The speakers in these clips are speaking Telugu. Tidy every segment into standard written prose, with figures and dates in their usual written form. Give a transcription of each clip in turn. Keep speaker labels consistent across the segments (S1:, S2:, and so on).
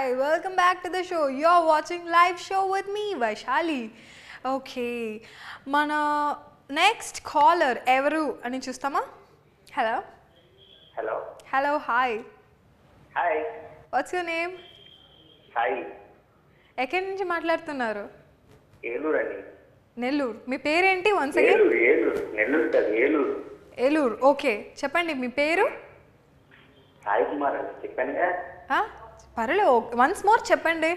S1: Hi, welcome back to the show. You're watching live show with me, Vaishali. Okay, మన next caller ఎవరు అని చూస్తామా? Hello.
S2: Hello
S1: Hello, hi.
S2: Hi
S1: What's your name?
S2: Sai
S1: ఎక్కడి నుంచి మాట్లాడుతున్నారు?
S2: ఏలూరు అండి.
S1: నెల్లూరు. మీ పేరేంటి వన్స్ అగైన్?
S2: ఏలూరు నెల్లూరు కాదు ఏలూరు.
S1: ఏలూరు. ఓకే, చెప్పండి మీ పేరు?
S2: సాయి కుమార్ అండి, చెప్పానుగా.
S1: పర్లేదు, వన్స్ మోర్ చెప్పండి.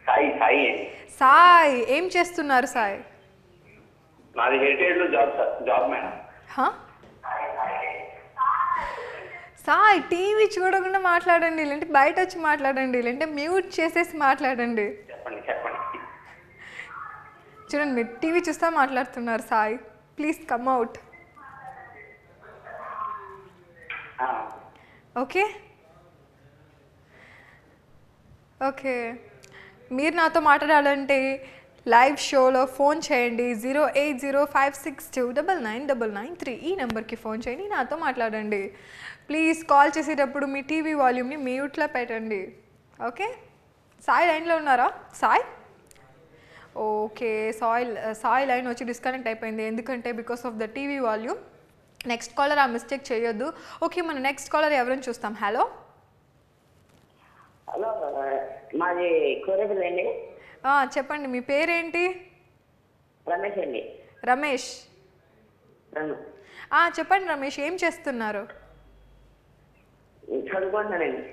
S2: సాయి సాయి అండి.
S1: సాయ్, ఏం చేస్తున్నారు సాయ్?
S2: నాది హెరిటేజ్లో జాబ్ మేడం.
S1: సాయ్, టీవీ చూడకుండా మాట్లాడండి, లేదంటే బయట వచ్చి మాట్లాడండి, లేదంటే మ్యూట్ చేసేసి మాట్లాడండి.
S2: చెప్పండి చెప్పండి.
S1: చూడండి, మీరు టీవీ చూస్తా మాట్లాడుతున్నారు Sai. Please come out. Okay okay, మీరు నాతో మాట్లాడాలంటే లైవ్ షోలో ఫోన్ చేయండి. 08056299993 ఈ నెంబర్కి ఫోన్ చేయండి, నాతో మాట్లాడండి. ప్లీజ్ కాల్ చేసేటప్పుడు మీ టీవీ వాల్యూమ్ని మ్యూట్లో పెట్టండి. ఓకే, సాయి లైన్లో ఉన్నారా? సాయి ఓకే, సాయి లైన్ వచ్చి డిస్కనెక్ట్ అయిపోయింది, ఎందుకంటే because of the TV volume. Next caller ఆ మిస్టేక్ చేయొద్దు. ఓకే, మన నెక్స్ట్ కాలర్ ఎవరైనా చూస్తాం. హలో
S3: హలో, మాది కోరేపల్లి అండి.
S1: చెప్పండి, మీ పేరేంటి?
S3: రమేష్ అండి.
S1: రమేష్. చెప్పండి రమేష్, ఏం చేస్తున్నారు?
S3: చదువుకుంటున్నానండి.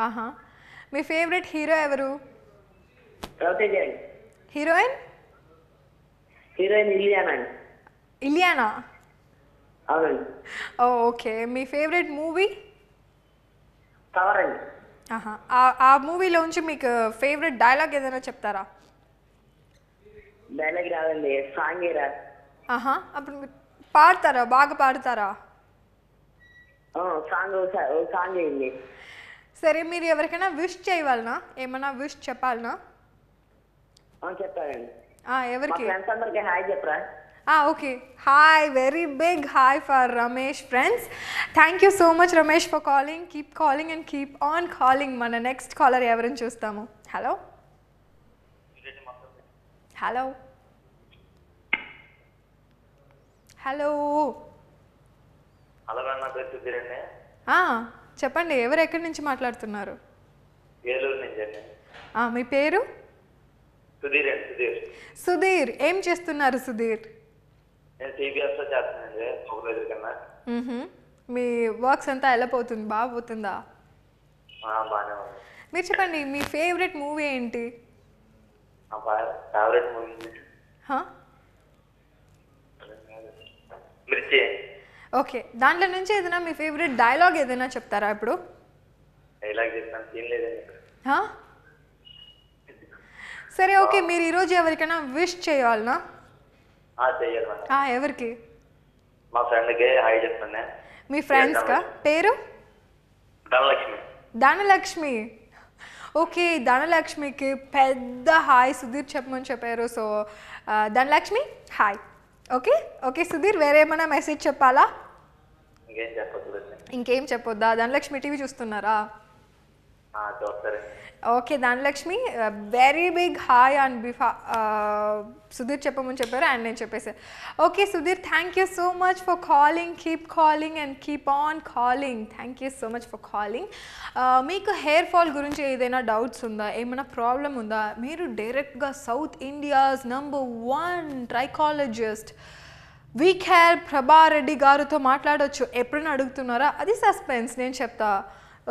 S1: ఆహా, మీ ఫేవరెట్ హీరో ఎవరు?
S3: రవితేజ అండి.
S1: హీరోయిన్?
S3: హీరోయిన్ ఇలియానా అండి.
S1: ఇలియానా?
S3: అవునండి.
S1: ఓకే, మీ ఫేవరెట్ మూవీ?
S3: కవర్ అండి.
S1: ఆహా, ఆ మూవీలోంచి మీకు ఫేవరెట్ డైలాగ్ ఏదైనా చెప్తారా?
S3: డైలాగ్ రాదండి, సాంగ్ రా.
S1: ఆహా, అప్పుడు మీరు పాడతారా? బాగా పాడతారా?
S3: సాంగ్ అయింది.
S1: సరే, మీరు ఎవరికైనా విష్ చేయవాలనా? ఏమన్నా విష్ చెప్పాలనా?
S3: చెప్తానండి.
S1: ఎవరికి?
S3: ఫ్రెండ్స్ అందరికి హాయ్ చెప్పరా?
S1: Okay, hi, very big hi for Ramesh friends. Thank you so much Ramesh for calling. Keep calling and keep on calling. మన నెక్స్ట్ కాలర్ ఎవరిని చూస్తాము. హలో హలో హలో
S2: హలో, నా పేరు సుధీర్ అండి.
S1: చెప్పండి, ఎవరు ఎక్కడి నుంచి మాట్లాడుతున్నారు?
S2: ఏలూరు నుంచి అండి.
S1: మీ పేరు?
S2: సుధీర్ అండి. సుధీర్.
S1: సుధీర్, ఏం చేస్తున్నారు సుధీర్?
S2: నేను సిబిఎస్లో చేస్తానండి, ఒక రోజు కన్నా.
S1: మీ వర్క్స్ అంతా ఎలా పోతుంది? బాగా పోతుందా?
S2: బాగానే ఉంది.
S1: మీరు చెప్పండి, మీ ఫేవరెట్ మూవీ ఏంటి?
S2: ఫేవరెట్ మూవీ మిర్చి.
S1: ఓకే, దాంట్లో నుంచి ఏదైనా మీ ఫేవరెట్ డైలాగ్ ఏదైనా చెప్తారా ఇప్పుడు?
S2: డైలాగ్ చెప్తాను, ఏం లేదండి.
S1: సరే, ఓకే, మీరు ఈరోజు ఎవరికైనా విష్ చేయాలనా?
S2: చెయ్యాలి.
S1: ఎవరికి?
S2: మా ఫ్రెండ్కి హాయ్ చెప్తాను.
S1: మీ ఫ్రెండ్స్కా? పేరు?
S2: ధనలక్ష్మి.
S1: ధనలక్ష్మి. ఓకే, ధనలక్ష్మికి పెద్ద హాయ్ సుధీర్ చెప్పమని చెప్పారు. So Dhanalakshmi hi. Okay okay Sudheer, వేరే ఏమైనా మెసేజ్ చెప్పాలా? ఇంకేం చెప్పొద్దా? ధనలక్ష్మి టీవీ చూస్తున్నారా? Okay Dhanalakshmi, very big hi and Sudheer చెప్పమని చెప్పారు అండ్ నేను చెప్పేసాను. Okay Sudheer, thank you so much for calling. Keep calling and keep on calling. Thank you so much for calling. మీకు హెయిర్ ఫాల్ గురించి ఏదైనా డౌట్స్ ఉందా? ఏమైనా ప్రాబ్లం ఉందా? మీరు డైరెక్ట్గా south India's #1 trichologist VCare Prabha Reddy గారితో మాట్లాడవచ్చు. ఎప్పుడైనా అడుగుతున్నారా? అది సస్పెన్స్, నేను చెప్తా.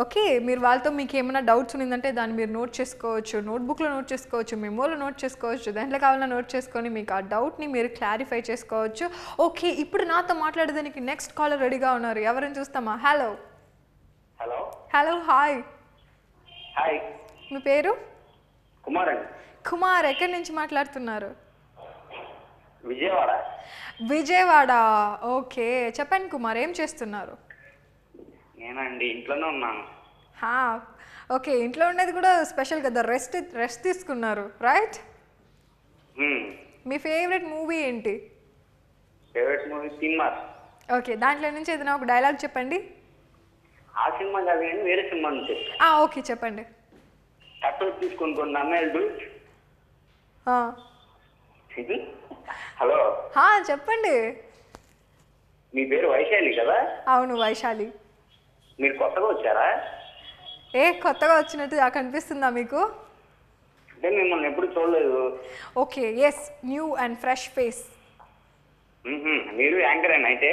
S1: ఓకే, మీరు వాళ్ళతో మీకు ఏమైనా డౌట్స్ ఉన్నదంటే దాన్ని మీరు నోట్ చేసుకోవచ్చు, నోట్బుక్లో నోట్ చేసుకోవచ్చు, మెమోలో నోట్ చేసుకోవచ్చు, దాంట్లో కావాలన్నా నోట్ చేసుకొని మీకు ఆ డౌట్ని మీరు క్లారిఫై చేసుకోవచ్చు. ఓకే, ఇప్పుడు నాతో మాట్లాడేదానికి నెక్స్ట్ కాలర్ రెడీగా ఉన్నారు. ఎవరిని చూస్తామా? Hello
S2: hello
S1: hello hi.
S2: Hi,
S1: మీ పేరు?
S2: కుమార్ అండి.
S1: కుమార్, ఎక్కడి నుంచి మాట్లాడుతున్నారు?
S2: విజయవాడ.
S1: విజయవాడ. ఓకే, చెప్పండి కుమార్, ఏం చేస్తున్నారు?
S2: నేనండి ఇంట్లోనే ఉన్నాను.
S1: ఓకే, ఇంట్లో ఉండేది కూడా స్పెషల్ కదా, రెస్ట్ తీసుకున్నారు, రైట్? మీ ఫేవరెట్ మూవీ ఏంటి?
S2: Favourite movie cinema.
S1: ఓకే, దాంట్లో నుంచి ఏదైనా ఒక డైలాగ్ చెప్పండి.
S2: ఆ సినిమా కాదు కానీ వేరే సినిమా నుంచి.
S1: ఓకే చెప్పండి.
S2: షర్ట్ తీసుకొని కొన్ని అమ్మాయిలు.
S1: ఆ.
S2: హలో,
S1: చెప్పండి.
S2: మీ పేరు వైశాలి కదా?
S1: అవును, వైశాలి.
S2: మీరు కొత్తగా వచ్చారా?
S1: కొత్తగా వచ్చినట్టు కనిపిస్తుందా మీకు?
S2: అంటే మిమ్మల్ని ఎప్పుడు చూడలేదు.
S1: Okay, yes, new and fresh face.
S2: మీరు యాంకరేనా అయితే?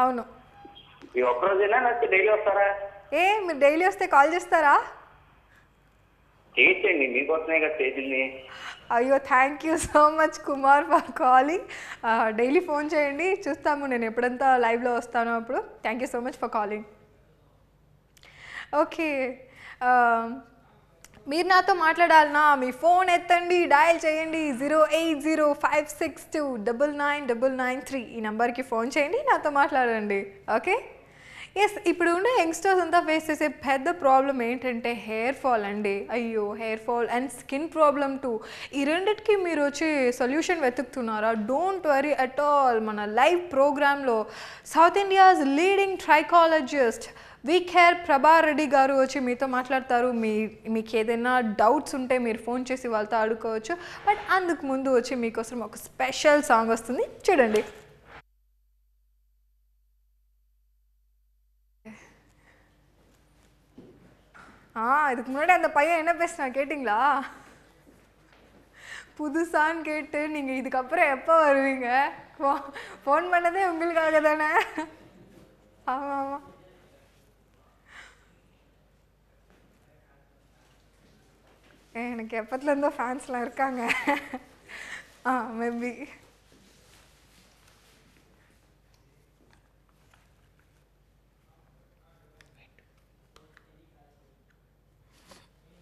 S1: అవును.
S2: ఈ ఒక్కరోజేనా లేకపోతే డైలీ వస్తారా?
S1: మీరు డైలీ వస్తే కాల్ చేస్తారా?
S2: చేయించండి, మీకోసమే కదా చేసింది.
S1: అయ్యో, thank you so much Kumar for calling. Daily phone చేయండి, చూస్తాము నేను ఎప్పుడంతా లైవ్లో వస్తానో అప్పుడు. Thank you so much for calling. Okay, మీరు నాతో మాట్లాడాలన్నా మీ ఫోన్ ఎత్తండి, డయల్ చేయండి 08056299993 ఈ నెంబర్కి ఫోన్ చేయండి, నాతో మాట్లాడండి. Okay, yes. ఇప్పుడు ఉన్న యంగ్స్టర్స్ అంతా ఫేస్ చేసే పెద్ద ప్రాబ్లం ఏంటంటే హెయిర్ ఫాల్ అండి. అయ్యో, hair fall and skin problem too. ఈ రెండిటికి మీరు వచ్చి సొల్యూషన్ వెతుకుతున్నారా? Don't worry at all. మన లైవ్ ప్రోగ్రాంలో సౌత్ ఇండియాస్ లీడింగ్ ట్రైకాలజిస్ట్ వీక్ హెయిర్ ప్రభా రెడ్డి గారు వచ్చి మీతో మాట్లాడతారు. మీకు ఏదైనా డౌట్స్ ఉంటే మీరు ఫోన్ చేసి వాళ్ళతో అడుకోవచ్చు. బట్ అందుకు ముందు వచ్చి మీకోసం ఒక స్పెషల్ సాంగ్ వస్తుంది, చూడండి. இதுக்கு முன்னாடி அந்த பையன் என்ன பேசினா கேட்டிங்களா? புதுசான்னு கேட்டு நீங்கள் இதுக்கப்புறம் எப்போ வருவீங்க? ஃபோன் பண்ணதே உங்களுக்காக தானே? ஆமாம் ஆமாம். எனக்கு எப்பத்துலேருந்தோ ஃபேன்ஸ்லாம் இருக்காங்க. மேபி.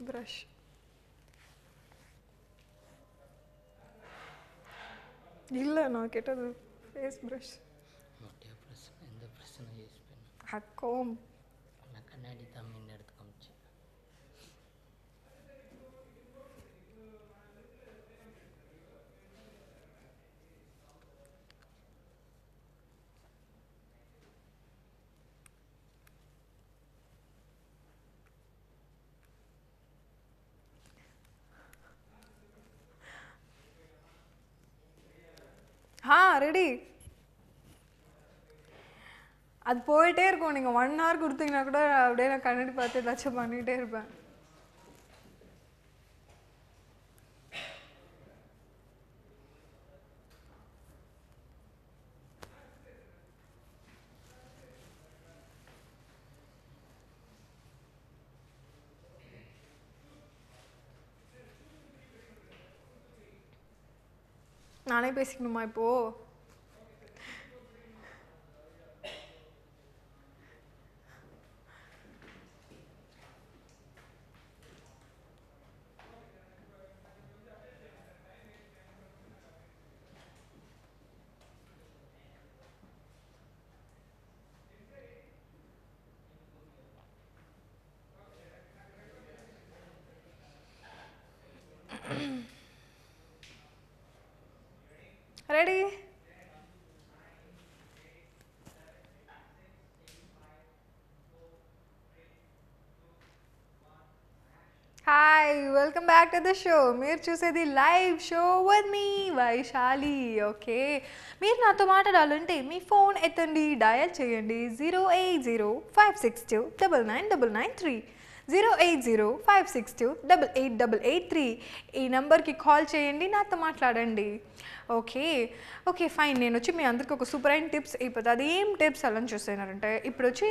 S1: brush இல்ல நான் கேட்டது ஃபேஸ் brush
S4: மொட்டையா பிரஸ் எந்த பிரஸ் நான் யூஸ் பண்ணேன்
S1: அக்கோம்
S4: நான் கண்ணாடி தான் முன்ன எடுத்து காமிச்சேன்
S1: ரெடி. அது போயிட்டே இருக்கும். நீங்கள் 1 hour கொடுத்தீங்கன்னா கூட அப்படியே நான் கண்ணாடி பார்த்து ஏதாச்சும் பண்ணிகிட்டே இருப்பேன். நானே பேசிக்கணுமா இப்போ? Ready? Hi, welcome back to the show. మీరు చూసేది live show with me Vaishali. Okay, మీరు నాతో మాట్లాడాలంటే మీ ఫోన్ ఎత్తండి, డయల్ చేయండి 08056299993 08056288883 ఈ నెంబర్కి కాల్ చేయండి, నాతో మాట్లాడండి. Okay fine. నేను వచ్చి మీ అందరికి ఒక సూపర్ అయిన టిప్స్ అయిపోతుంది. అదేం టిప్స్ అలా చూస్తున్నారంటే ఇప్పుడు వచ్చి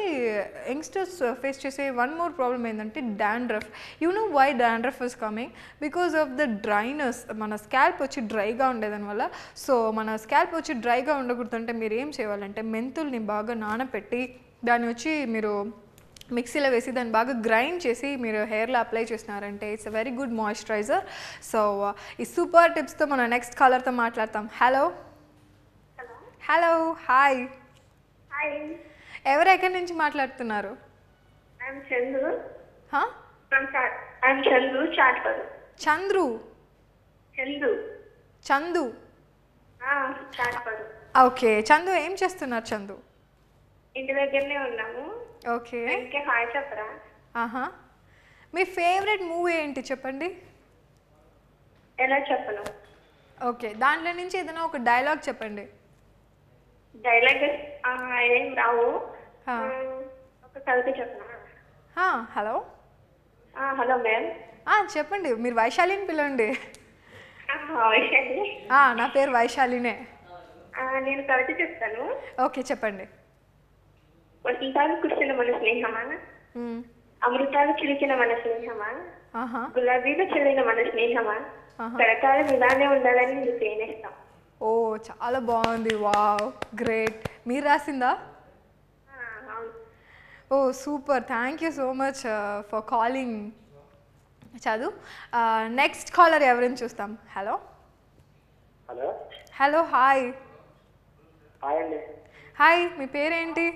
S1: యంగ్స్టర్స్ ఫేస్ చేసే వన్ మోర్ ప్రాబ్లం ఏంటంటే dandruff. You know why dandruff is coming? Because of the dryness. మన స్కాల్ప్ వచ్చి డ్రైగా ఉండేదానివల్ల. సో మన స్కాల్ప్ వచ్చి డ్రైగా ఉండకూడదంటే మీరు ఏం చేయాలంటే మెంతుల్ని బాగా నానబెట్టి దాన్ని వచ్చి మీరు మిక్సీలో వేసి దాన్ని బాగా గ్రైండ్ చేసి మీరు హెయిర్లో అప్లై చేసినారంటే it's a very good moisturiser. So ఈ సూపర్ టిప్స్తో మనం నెక్స్ట్ కాలర్తో మాట్లాడతాం. Hello hello hi. ఎవరు ఎక్కడి నుంచి మాట్లాడుతున్నారు? చందు. ఓకే చందు, ఏం చేస్తున్నారు చందు?
S5: ఇంటి దగ్గరనే ఉన్నాము.
S1: ఓకే,
S5: హాయ్ చెప్పరా.
S1: మీ ఫేవరెట్ మూవీ ఏంటి చెప్పండి?
S5: ఎలా చెప్పను?
S1: ఓకే, దాంట్లో నుంచి ఏదైనా ఒక డైలాగ్ చెప్పండి.
S5: డైలాగ్ ఏం రావు.
S1: ఆ.
S5: ఒక కవిత చెప్పనా?
S1: Hello
S5: hello ma'am.
S1: చెప్పండి, మీరు వైశాలిని పిలవండి.
S5: వైశాలి.
S1: నా పేరు వైశాలినే.
S5: నేను కవిత చెప్తాను.
S1: ఓకే, చెప్పండి.
S5: వసంతాలు కురిసిన మన స్నేహమా, అమృతాలు చిలికిన మన స్నేహమా, గులాబీలు చెల్లిన మన స్నేహమా, కరకాలం ఇలానే ఉండాలని మీరు ప్రేమిస్తాం.
S1: ఓ, చాలా బాగుంది. Wow, great. మీరు రాసిందా? Oh super, thank you so much for calling. చదువు. నెక్స్ట్ కాలర్ ఎవరిని చూస్తాం? Hello
S3: hello.
S1: Hello, hi.
S3: Hi అండి.
S1: హాయ్, మీ పేరేంటి?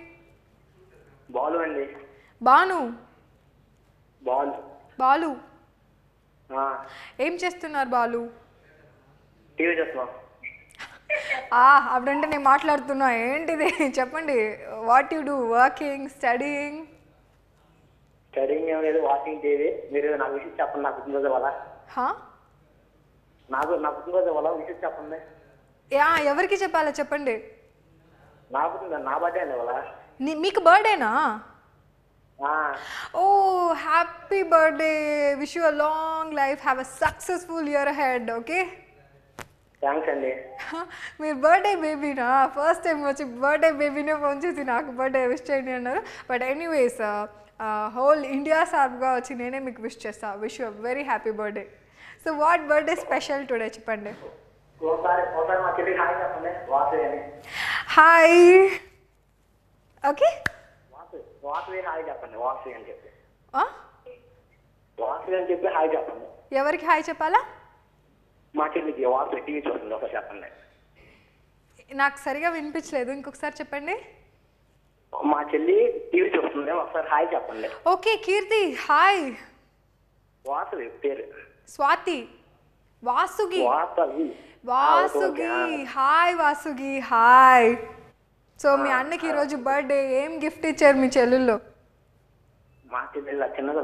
S3: బాలు అండి.
S1: బాను.
S3: బాలు.
S1: బాలు, ఏం చేస్తున్నారు బాలు?
S3: టీవీ చూస్తున్నాం.
S1: అప్పుడంటే నేను మాట్లాడుతున్నా, ఏంటిది చెప్పండి. What you do? Working, studying?
S3: Studying ఏం లేదు, వాచింగ్ టీవీ. మీరు నాకు విషయం చెప్పండి, నా పుట్టినరోజు వల్ల. నా పుట్టినరోజు వల్ల విషయం చెప్పండి.
S1: ఎవరికి చెప్పాలా చెప్పండి.
S3: నా బర్త్డే అండి వల్ల.
S1: మీకు బర్త్డేనా? Oh, happy birthday. Wish you a long life, have a successful year ahead. Okay,
S3: thanks అండి.
S1: మీరు బర్త్డే బేబీనా? ఫస్ట్ టైం వచ్చి బర్త్డే బేబీనే ఫోన్ చేసి నాకు బర్త్డే విష్ చేయండి అన్నారు. బట్ ఎనీవేస్, హోల్ ఇండియా సార్గా వచ్చి నేనే మీకు విష్ చేస్తాను. Wish you a very happy birthday. So what birthday special today చెప్పండి.
S3: ఒకసారి మా చెల్లికి హాయ్ చెప్పండి, వాసు అని.
S1: హాయ్. ఓకే,
S3: వాసు హాయ్ చెప్పండి. వాసు అని చెప్పి హాయ్ చెప్పండి.
S1: ఎవరికి హాయ్ చెప్పాలా?
S3: మా చెల్లికి. వాసు టీవీ చూస్తుంది, ఒకసారి చెప్పండి.
S1: నాకు సరిగా వినిపించలేదు, ఇంకొకసారి చెప్పండి.
S3: మా చెల్లి టీవీ చూస్తుంది, ఒకసారి హాయ్ చెప్పండి.
S1: ఓకే, కీర్తి హాయ్.
S3: వాసు పేరు
S1: స్వాతి. వాసుగి.
S3: వాసుగి
S1: హాయ్. వాసుగి హాయ్. సో మీ అన్నకి ఈరోజు బర్త్డే, ఏం గిఫ్ట్ ఇచ్చారు మీ చెల్లెళ్ళు?
S3: మా చెల్లి చిన్నది